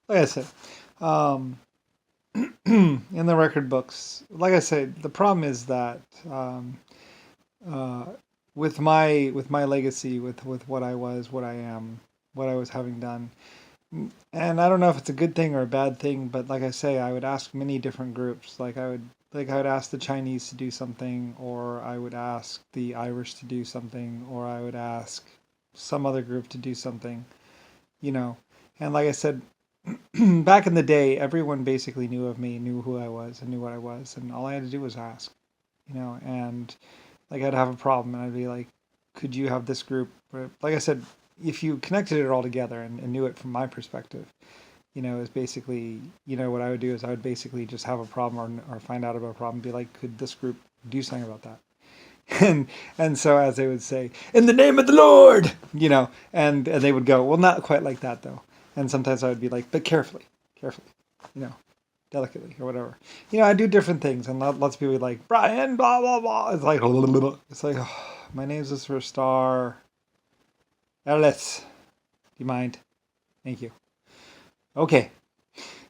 like I said, um, in the record books, like I said, the problem is that um, uh, with my legacy, with what I was, what I am, what I was having done, and I don't know if it's a good thing or a bad thing, but like I say, I would ask many different groups. Like I would ask the Chinese to do something, or I would ask the Irish to do something, or I would ask some other group to do something, you know. And like I said, back in the day, everyone basically knew of me, knew who I was, and knew what I was, and all I had to do was ask, you know. And like I'd have a problem, and I'd be like, "Could you have this group?" But like I said, if you connected it all together and knew it from my perspective, is basically, what I would do is I would basically just have a problem or find out about a problem, and be like, "Could this group do something about that?" and and so as they would say, "In the name of the Lord," and they would go, "Well, not quite like that though." And sometimes I would be like, "But carefully, carefully, you know, delicately or whatever." I do different things, and lots of people are like, "Brian, blah blah blah." It's like oh, my name's Lucifer Star Ellis. Do you mind? Thank you. Okay.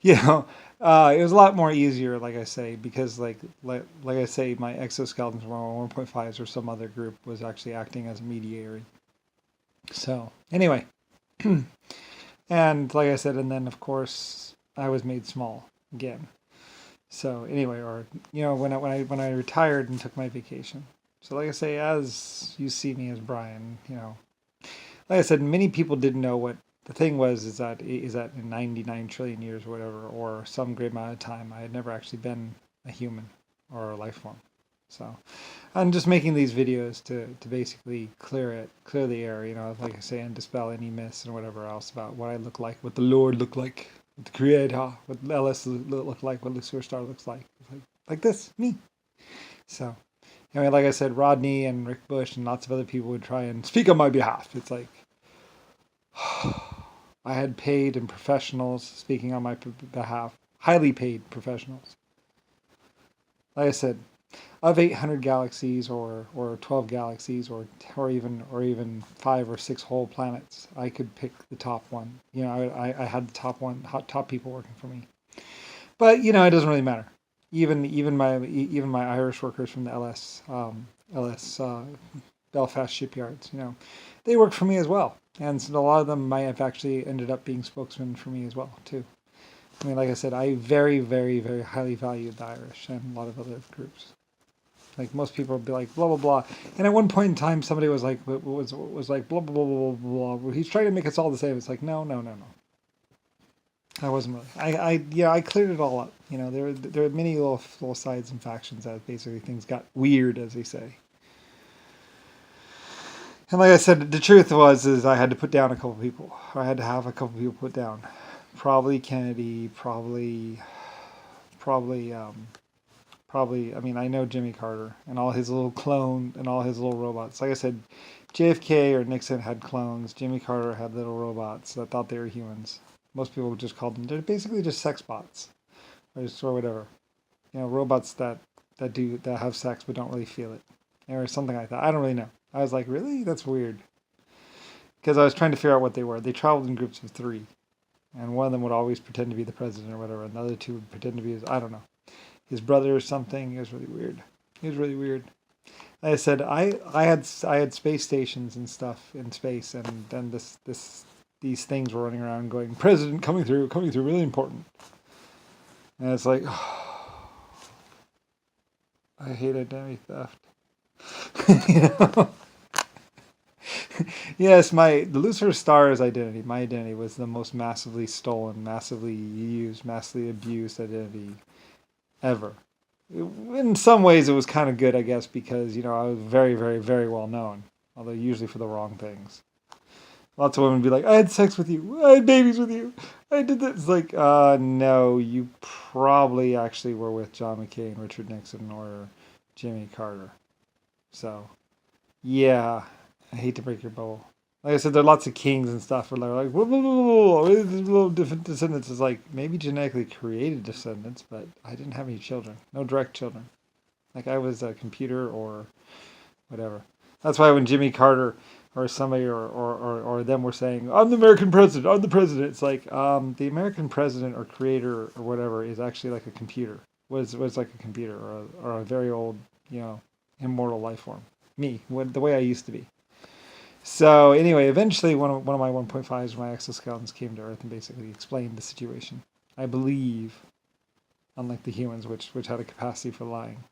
you know it was a lot more easier, like I say, because like I say, my exoskeletons were 1.5s, or some other group was actually acting as a mediator. So anyway, and like I said, and then of course I was made small again. So anyway, or when I retired and took my vacation. So like I say, as you see me as Brian, like I said, many people didn't know what the thing was. Is that in 99 trillion years or whatever, or some great amount of time, I had never actually been a human or a life form. So I'm just making these videos to basically clear the air, like I say, and dispel any myths and whatever else about what I look like, what the Lord looked like, what the Creator, what Ellis looked like, what Lucifer Star looks like this, me. So anyway, like I said, Rodney and Rick Bush and lots of other people would try and speak on my behalf. It's like I had paid and professionals speaking on my behalf, highly paid professionals. Like I said, of 800 galaxies, or 12 galaxies, or even 5 or 6 whole planets, I could pick the top one. I had the top one, top people working for me. But it doesn't really matter. Even my Irish workers from the LS Belfast shipyards, they worked for me as well, and so a lot of them might have actually ended up being spokesmen for me as well too. I mean, like I said, I very, very, very highly valued the Irish and a lot of other groups. Like most people would be like blah blah blah, and at one point in time, somebody was like was like blah blah blah blah blah blah. He's trying to make us all the same. It's like no no no no. I wasn't really. I cleared it all up. There are many little sides and factions that basically things got weird, as they say. And like I said, the truth is I had to put down a couple people. Or I had to have a couple people put down. Probably Kennedy. Probably. I mean, I know Jimmy Carter and all his little clone and all his little robots. Like I said, JFK or Nixon had clones. Jimmy Carter had little robots that thought they were humans. Most people just called them. They're basically just sex bots, or whatever. Robots that have sex but don't really feel it, or something like that. I don't really know. I was like, really? That's weird. Because I was trying to figure out what they were. They traveled in groups of three, and one of them would always pretend to be the president or whatever, and the other two would pretend to be I don't know, his brother or something. It was really weird. It was really weird. Like I said, I had space stations and stuff in space, and then these things were running around going, "President coming through, really important." And it's like, oh, I hate identity theft. you know? Yes, the Lucifer Star's identity, my identity, was the most massively stolen, massively used, massively abused identity ever. In some ways, it was kind of good, I guess, because I was very, very, very well known, although usually for the wrong things. Lots of women would be like, "I had sex with you, I had babies with you, I did this." It's like, no, you probably actually were with John McCain, Richard Nixon, or Jimmy Carter. So, yeah, I hate to break your bubble. Like I said, there are lots of kings and stuff where they're like, whoa, whoa, whoa, whoa, there's little different descendants. It's like, maybe genetically created descendants, but I didn't have any children. No direct children. Like I was a computer or whatever. That's why when Jimmy Carter or somebody or them were saying, I'm the American president, I'm the president. It's like the American president or creator or whatever is actually like a computer. Was like a computer or a very old, you know, immortal life form. Me, the way I used to be. So anyway, eventually one of my 1.5s, my exoskeletons came to Earth and basically explained the situation. I believe, unlike the humans, which had a capacity for lying.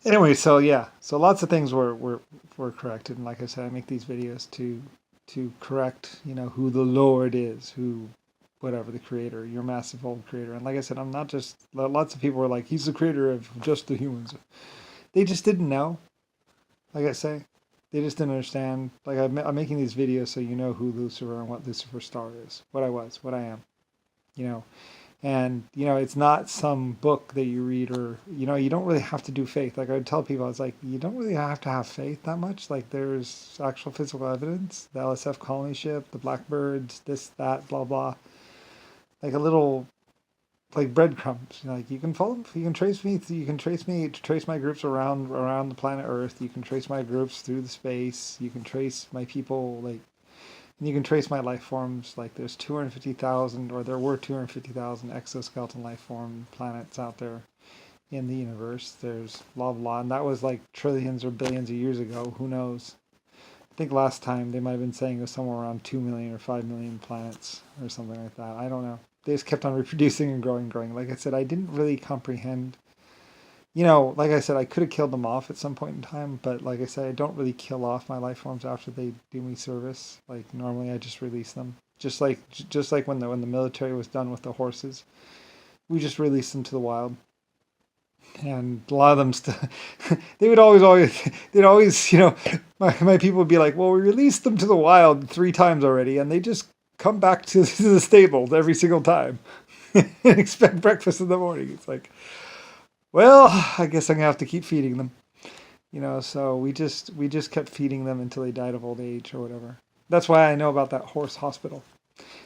Anyway, so yeah, so lots of things were corrected, and like I said, I make these videos to correct, you know, who the Lord is, who, whatever, the creator, your massive old creator. And like I said, I'm not just, lots of people were like, he's the creator of just the humans. They just didn't know. Like I say, they just didn't understand. Like I'm making these videos so you know who Lucifer and what Lucifer's star is, what I was, what I am, you know. And, you know, it's not some book that you read or, you know, you don't really have to do faith. Like I would tell people, I was like, you don't really have to have faith that much. Like there's actual physical evidence, the LSF colony ship, the blackbirds, this, that, blah, blah. Like a little, like breadcrumbs. You know, like you can follow, you can trace me, trace my groups around the planet Earth. You can trace my groups through the space. You can trace my people, like, and you can trace my life forms. Like there's 250,000, or there were 250,000 exoskeleton life form planets out there in the universe. There's blah blah, and that was like trillions or billions of years ago. Who knows? I think last time they might have been saying it was somewhere around 2 million or 5 million planets or something like that. I don't know. They just kept on reproducing and growing, growing. Like I said, I didn't really comprehend. You know, like I said, I could have killed them off at some point in time, but like I said, I don't really kill off my life forms after they do me service. Like normally, I just release them, just like when the military was done with the horses, we just released them to the wild, and a lot of them they would they'd always, you know, my people would be like, well, we released them to the wild 3 times already, and they just come back to the stable every single time and expect breakfast in the morning. It's like, well, I guess I'm gonna have to keep feeding them, you know. So we just kept feeding them until they died of old age or whatever. That's why I know about that horse hospital.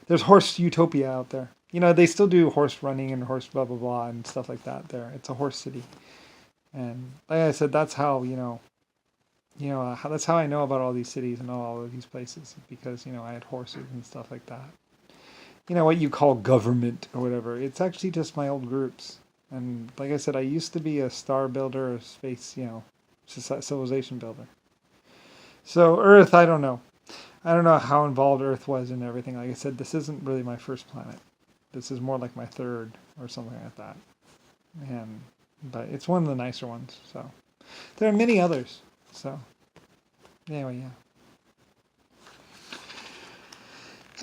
There's horse utopia out there. You know, they still do horse running and horse blah blah blah and stuff like that. There, it's a horse city, and like I said, that's how that's how I know about all these cities and all of these places, because you know I had horses and stuff like that. You know what you call government or whatever. It's actually just my old groups. And like I said, I used to be a star builder, a space, you know, civilization builder. So Earth, I don't know. I don't know how involved Earth was in everything. Like I said, this isn't really my first planet. This is more like my third or something like that. But it's one of the nicer ones. So there are many others. So anyway, yeah.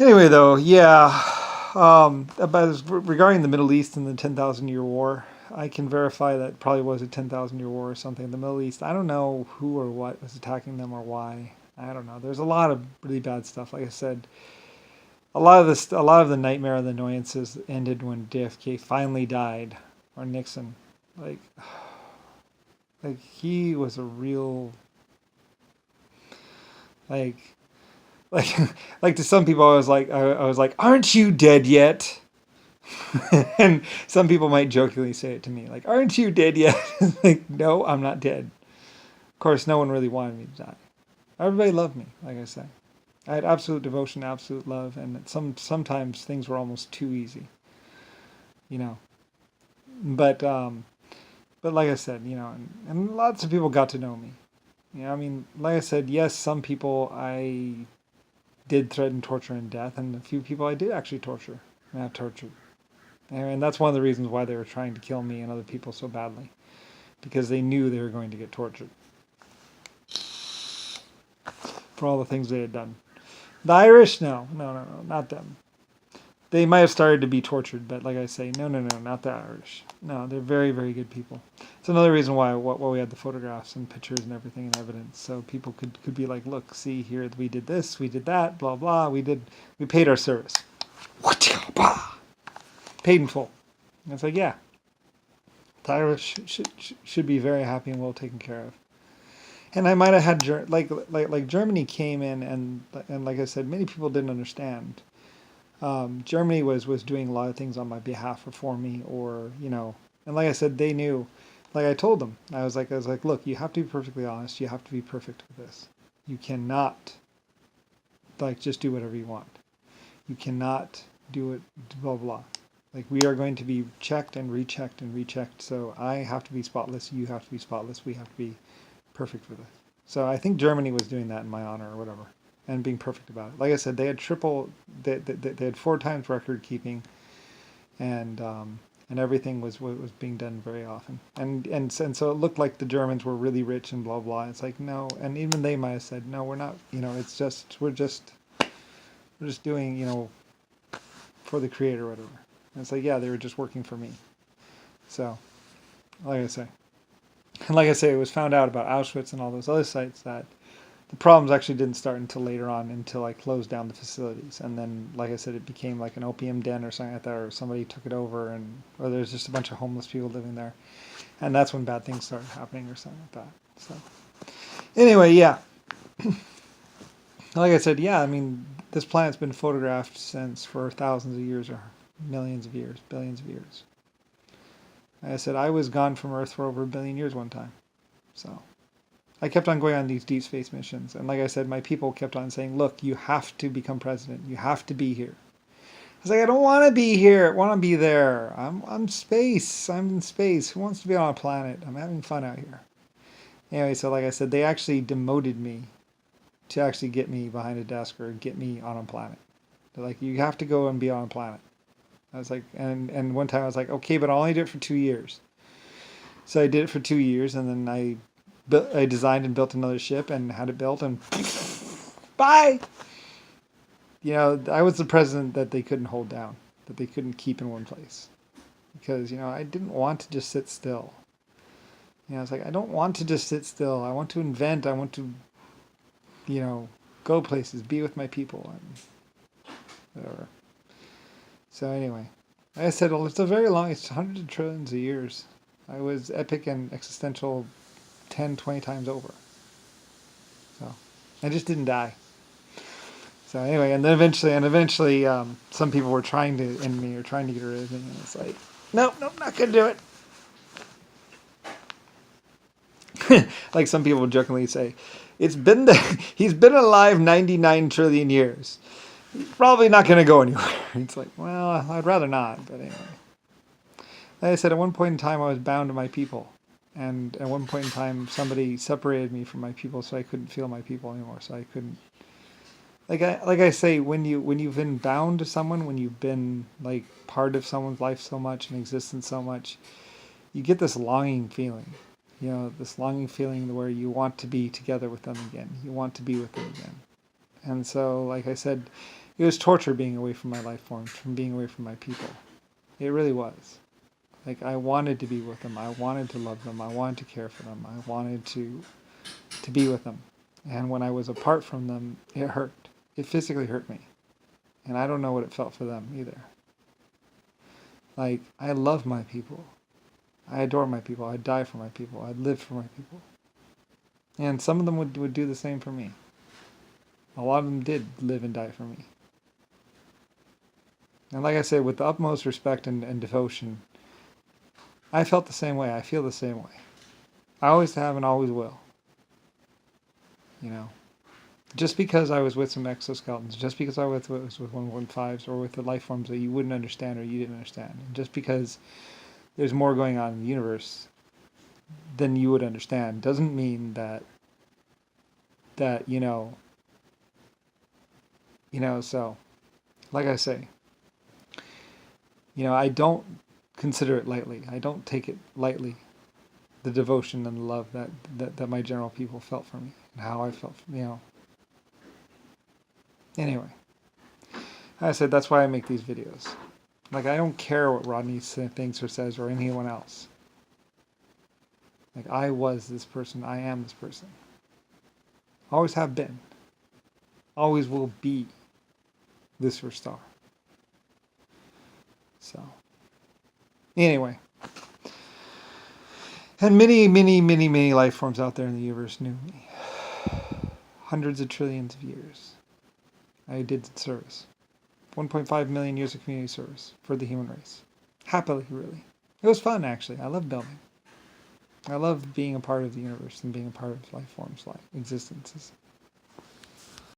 Anyway, though, yeah. About regarding the Middle East and the 10,000-year war, I can verify that probably was a 10,000-year war or something. The Middle East, I don't know who or what was attacking them or why. I don't know. There's a lot of really bad stuff. Like I said, a lot of the nightmare and the annoyances ended when JFK finally died, or Nixon. Like, like he was a real, like, like, like to some people, I was like, aren't you dead yet? And some people might jokingly say it to me, like, aren't you dead yet? Like, no, I'm not dead. Of course, no one really wanted me to die. Everybody loved me, like I said. I had absolute devotion, absolute love, and sometimes things were almost too easy, you know. But like I said, you know, and lots of people got to know me. You know, I mean, like I said, yes, some people I did threaten torture and death, and a few people I did actually torture and have tortured. And that's one of the reasons why they were trying to kill me and other people so badly, because they knew they were going to get tortured for all the things they had done. The Irish, no, not them. They might have started to be tortured, but like I say, no, not the Irish. No, they're very, very good people. It's another reason why we had the photographs and pictures and everything and evidence, so people could be like, look, see here, we did this, we did that, blah blah. We paid our service. Paid in full. And it's like, yeah, the Irish should be very happy and well taken care of. And I might have had like Germany came in, and like I said, many people didn't understand. Germany was doing a lot of things on my behalf or for me, or you know, and like I said, they knew. Like I told them, I was like, look, you have to be perfectly honest. You have to be perfect with this. You cannot, like, just do whatever you want. You cannot do it, blah, blah. Like, we are going to be checked and rechecked and rechecked. So I have to be spotless. You have to be spotless. We have to be perfect for this. So I think Germany was doing that in my honor or whatever, and being perfect about it. Like I said, they had they had 4 times record keeping, and everything was being done very often. And so it looked like the Germans were really rich and blah blah. It's like, no, and even they might have said, no, we're not. It's just we're just doing, for the creator or whatever. And it's like, yeah, they were just working for me. So, like I say, it was found out about Auschwitz and all those other sites that the problems actually didn't start until later on, until I closed down the facilities. And then, like I said, it became like an opium den or something like that, or somebody took it over, or there's just a bunch of homeless people living there. And that's when bad things started happening or something like that. So, anyway, yeah. Like I said, yeah, I mean, this planet's been photographed since for thousands of years or millions of years, billions of years. Like I said, I was gone from Earth for over 1 billion years one time. So I kept on going on these deep space missions. And like I said, my people kept on saying, look, you have to become president. You have to be here. I was like, I don't want to be here. I want to be there. I'm space. I'm in space. Who wants to be on a planet? I'm having fun out here. Anyway, so like I said, they actually demoted me to actually get me behind a desk or get me on a planet. They're like, you have to go and be on a planet. I was like, and one time I was like, okay, but I'll only do it for 2 years. So I did it for 2 years, and then I designed and built another ship and had it built, and bye. I was the president that they couldn't hold down, that they couldn't keep in one place, because I didn't want to just sit still. I was like, I don't want to just sit still. I want to invent. I want to, go places, be with my people, and whatever. So anyway, like I said, it's hundreds of trillions of years. I was epic and existential 10, 20 times over. So I just didn't die. So anyway, and then eventually, some people were trying to end me or trying to get rid of me, and it's like, nope, not gonna do it. Like some people jokingly say, he's been alive 99 trillion years. He's probably not gonna go anywhere. It's like, well, I'd rather not, but anyway. Like I said, at one point in time, I was bound to my people. And at one point in time, somebody separated me from my people, so I couldn't feel my people anymore. So I couldn't. Like I say, when you've been bound to someone, when you've been like part of someone's life so much and existence so much, you get this longing feeling. This longing feeling where you want to be together with them again. You want to be with them again. And so, like I said, it was torture being away from my life forms, from being away from my people. It really was. Like, I wanted to be with them. I wanted to love them. I wanted to care for them. I wanted to be with them. And when I was apart from them, it hurt. It physically hurt me. And I don't know what it felt for them either. Like, I love my people. I adore my people. I'd die for my people. I'd live for my people. And some of them would do the same for me. A lot of them did live and die for me. And like I say, with the utmost respect and devotion, I felt the same way. I feel the same way. I always have and always will. Just because I was with some exoskeletons, just because I was with 115s or with the life forms that you wouldn't understand or you didn't understand, and just because there's more going on in the universe than you would understand, doesn't mean that so, like I say, I don't consider it lightly. I don't take it lightly, the devotion and the love that my general people felt for me, and how I felt, Anyway, I said that's why I make these videos. Like, I don't care what Rodney thinks or says or anyone else. Like, I was this person. I am this person. Always have been. Always will be this star. So, anyway. And many, many, many, many life forms out there in the universe knew me. Hundreds of trillions of years. I did service. 1.5 million years of community service for the human race. Happily, really. It was fun, actually. I love building. I love being a part of the universe and being a part of life forms, like existences.